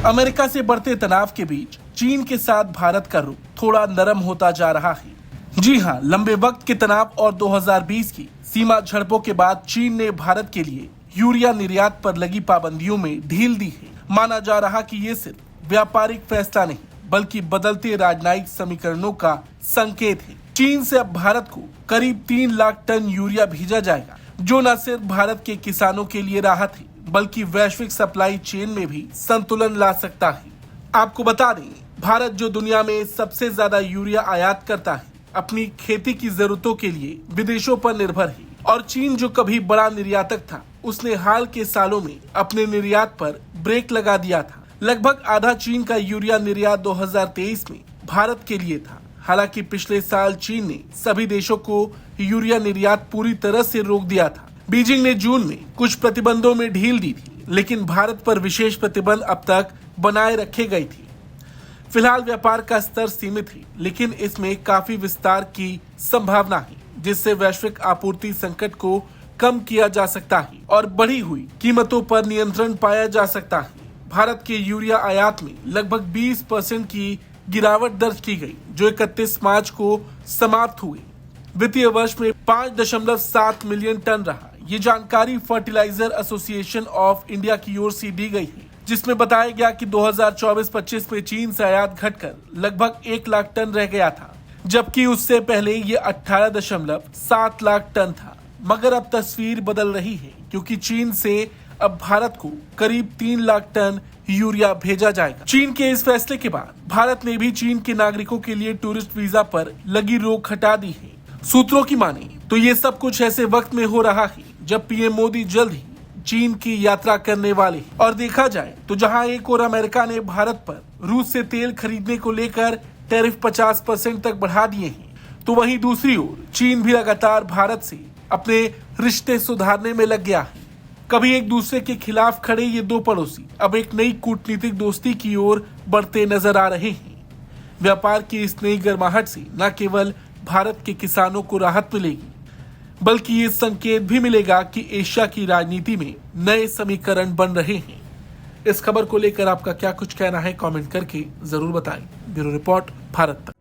America से बढ़ते तनाव के बीच चीन के साथ भारत का रुख थोड़ा नरम होता जा रहा है। जी हां, लंबे वक्त के तनाव और 2020 की सीमा झड़पों के बाद चीन ने भारत के लिए यूरिया निर्यात पर लगी पाबंदियों में ढील दी है। माना जा रहा कि ये सिर्फ व्यापारिक फैसला नहीं बल्कि बदलते राजनयिक समीकरणों का संकेत है। चीन से अब भारत को करीब 3 लाख टन यूरिया भेजा जाएगा, जो न सिर्फ भारत के किसानों के लिए राहत है बल्कि वैश्विक सप्लाई चेन में भी संतुलन ला सकता है। आपको बता दें, भारत जो दुनिया में सबसे ज्यादा यूरिया आयात करता है, अपनी खेती की जरूरतों के लिए विदेशों पर निर्भर है। और चीन जो कभी बड़ा निर्यातक था, उसने हाल के सालों में अपने निर्यात पर ब्रेक लगा दिया था। लगभग आधा चीन का यूरिया निर्यात 2023 में भारत के लिए था। हालांकि पिछले साल चीन ने सभी देशों को यूरिया निर्यात पूरी तरह से रोक दिया था। बीजिंग ने जून में कुछ प्रतिबंधों में ढील दी थी, लेकिन भारत पर विशेष प्रतिबंध अब तक बनाए रखे गए थे। फिलहाल व्यापार का स्तर सीमित है, लेकिन इसमें काफी विस्तार की संभावना है, जिससे वैश्विक आपूर्ति संकट को कम किया जा सकता है और बढ़ी हुई कीमतों पर नियंत्रण पाया जा सकता है। भारत के यूरिया आयात में लगभग 20% की गिरावट दर्ज की गई, जो 31 मार्च को समाप्त हुई। वित्तीय वर्ष में 5.7 मिलियन टन रहा। ये जानकारी फर्टिलाइजर एसोसिएशन ऑफ इंडिया की ओर से दी गई है, जिसमें बताया गया कि 2024-25 में चीन से आयात घटकर लगभग 1 लाख टन रह गया था, जबकि उससे पहले ये 18.7 लाख टन था। मगर अब तस्वीर बदल रही है, क्योंकि चीन से अब भारत को करीब 3 लाख टन यूरिया भेजा जाएगा। चीन के इस फैसले के बाद भारत ने भी चीन के नागरिकों के लिए टूरिस्ट वीजा पर लगी रोक हटा दी है। सूत्रों की माने तो ये सब कुछ ऐसे वक्त में हो रहा है जब पीएम मोदी जल्द ही चीन की यात्रा करने वाले हैं। और देखा जाए तो जहां एक ओर अमेरिका ने भारत पर रूस से तेल खरीदने को लेकर टैरिफ 50% तक बढ़ा दिए हैं, तो वहीं दूसरी ओर चीन भी लगातार भारत से अपने रिश्ते सुधारने में लग गया है। कभी एक दूसरे के खिलाफ खड़े ये दो पड़ोसी अब एक नई कूटनीतिक दोस्ती की ओर बढ़ते नजर आ रहे हैं। व्यापार की इस नई गर्माहट से न केवल भारत के किसानों को राहत मिलेगी, बल्कि ये संकेत भी मिलेगा कि एशिया की राजनीति में नए समीकरण बन रहे हैं। इस खबर को लेकर आपका क्या कुछ कहना है, कमेंट करके जरूर बताएं। ब्यूरो रिपोर्ट, भारत तक।